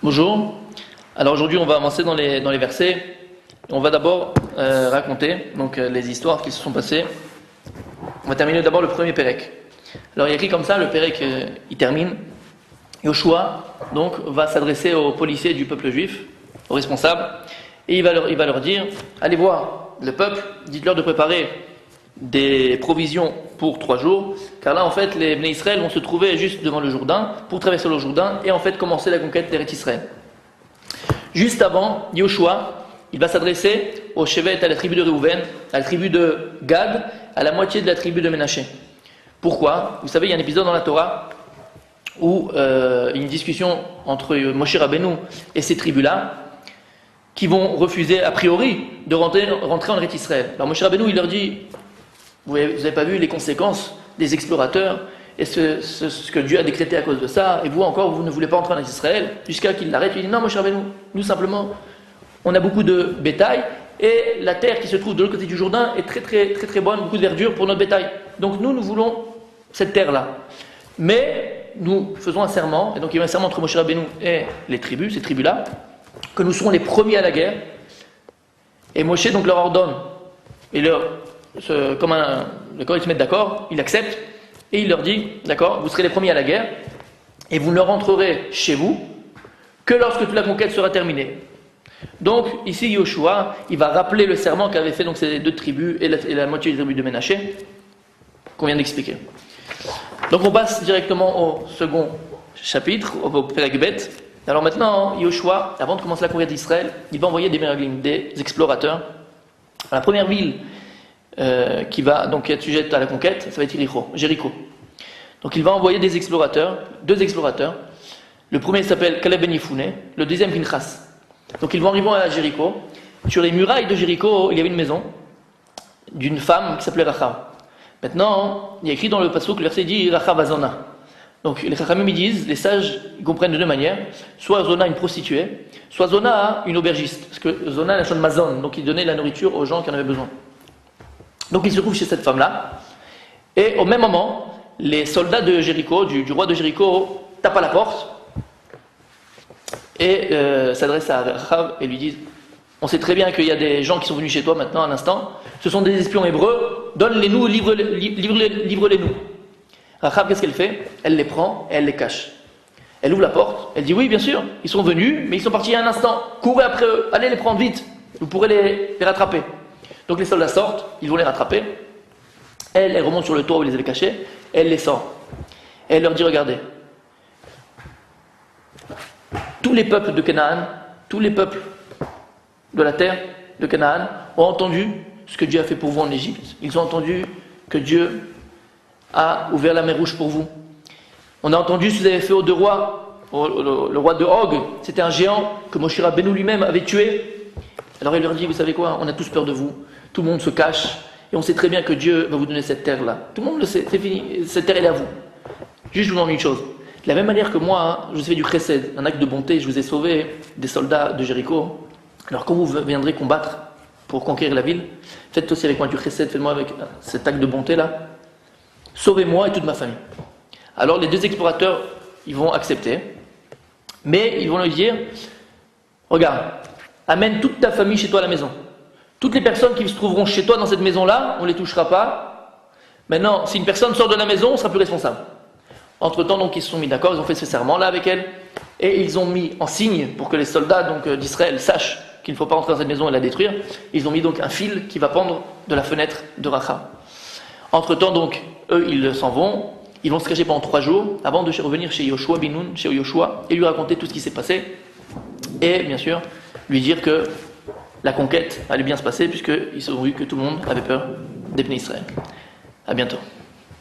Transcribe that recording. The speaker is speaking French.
Bonjour. Alors aujourd'hui, on va avancer dans les versets. On va d'abord raconter les histoires qui se sont passées. On va terminer d'abord le premier Pérec. Alors il y a écrit comme ça, le Pérec il termine. Yoshua donc va s'adresser aux policiers du peuple juif, aux responsables, et il va leur dire, allez voir le peuple, dites-leur de préparer des provisions pour 3 jours, car là en fait les Bnei Israël vont se trouver juste devant le Jourdain pour traverser le Jourdain et en fait commencer la conquête d'Eretz Israël. Juste avant, Yoshua, il va s'adresser au Shevet, à la tribu de Réhouven, à la tribu de Gad, à la moitié de la tribu de Ménaché. Pourquoi? Vous savez, il y a un épisode dans la Torah où une discussion entre Moshe Rabbeinu et ces tribus-là qui vont refuser a priori de rentrer en Eretz Israël. Alors Moshe Rabbeinu, il leur dit, vous n'avez pas vu les conséquences des explorateurs et ce que Dieu a décrété à cause de ça, et vous encore, vous ne voulez pas entrer en Israël, jusqu'à qu'il l'arrête. Il dit, non Moshe Rabbeinu, nous simplement, on a beaucoup de bétail, et la terre qui se trouve de l'autre côté du Jourdain est très bonne, beaucoup de verdure pour notre bétail. Donc nous voulons cette terre-là. Mais nous faisons un serment, et donc il y a un serment entre Moshe Rabbeinu et les tribus, ces tribus-là, que nous serons les premiers à la guerre. Et Moshe donc leur ordonne, et quand ils se mettent d'accord, ils acceptent, et il leur dit, d'accord, vous serez les premiers à la guerre, et vous ne rentrerez chez vous que lorsque toute la conquête sera terminée. Donc ici Yoshua, il va rappeler le serment qu'avaient fait donc ces deux tribus et la moitié des tribus de Ménaché, qu'on vient d'expliquer. Donc on passe directement au second chapitre, au Perek Bet. Alors maintenant, Yoshua, avant de commencer la conquête d'Israël, il va envoyer des meraglim, des explorateurs. La première ville qui va donc être sujette à la conquête, ça va être Jéricho. Donc il va envoyer deux explorateurs. Le premier s'appelle Caleb ben Yifouné, le deuxième Pinchas. Donc ils vont arriver à Jéricho. Sur les murailles de Jéricho, il y avait une maison d'une femme qui s'appelait Rachav. Maintenant, il y a écrit dans le pasuk, le verset dit Rachav Azona. Donc les Chachamim disent, les sages ils comprennent de deux manières, soit Zona une prostituée, soit Zona une aubergiste, parce que Zona la chaîne Mazon, donc il donnait la nourriture aux gens qui en avaient besoin. Donc il se trouve chez cette femme-là, et au même moment, les soldats de Jéricho, du roi de Jéricho, tapent à la porte, et s'adressent à Rachav et lui disent, on sait très bien qu'il y a des gens qui sont venus chez toi maintenant à l'instant, ce sont des espions hébreux, donne-les-nous, livre-les-nous. Rachav, qu'est-ce qu'elle fait? Elle les prend et elle les cache. Elle ouvre la porte, elle dit oui, bien sûr, ils sont venus, mais ils sont partis il y a un instant. Courez après eux, allez les prendre vite, vous pourrez les rattraper. Donc les soldats sortent, ils vont les rattraper. Elle remonte sur le toit où ils les avaient cachés, elle les sort. Et elle leur dit regardez, tous les peuples de Canaan, tous les peuples de la terre de Canaan ont entendu ce que Dieu a fait pour vous en Égypte. Ils ont entendu que Dieu a ouvert la mer Rouge pour vous. On a entendu ce que vous avez fait aux deux rois, le roi de Og, c'était un géant que Moshe Rabbeinu lui-même avait tué. Alors il leur dit, vous savez quoi, on a tous peur de vous, tout le monde se cache, et on sait très bien que Dieu va vous donner cette terre-là. Tout le monde le sait, c'est fini, cette terre elle est à vous. Juste je vous demande une chose, de la même manière que moi, je vous ai fait du chesed, un acte de bonté, je vous ai sauvé des soldats de Jéricho, alors quand vous viendrez combattre pour conquérir la ville, faites aussi avec moi du chesed, faites-moi avec cet acte de bonté-là, sauvez-moi et toute ma famille. Alors les deux explorateurs, ils vont accepter, mais ils vont lui dire, regarde, amène toute ta famille chez toi à la maison. Toutes les personnes qui se trouveront chez toi dans cette maison-là, on ne les touchera pas. Maintenant, si une personne sort de la maison, on sera plus responsable. Entre-temps, donc, ils se sont mis d'accord, ils ont fait ce serment-là avec elle, et ils ont mis en signe, pour que les soldats d'Israël sachent qu'il ne faut pas entrer dans cette maison et la détruire, ils ont mis donc un fil qui va pendre de la fenêtre de Rachav. Entre-temps, donc, eux, ils s'en vont, ils vont se cacher pendant 3 jours, avant de revenir chez Yoshua Binoun, chez Yoshua, et lui raconter tout ce qui s'est passé, et bien sûr, lui dire que la conquête allait bien se passer, puisqu'ils ont vu que tout le monde avait peur des Bnei Israël. À bientôt.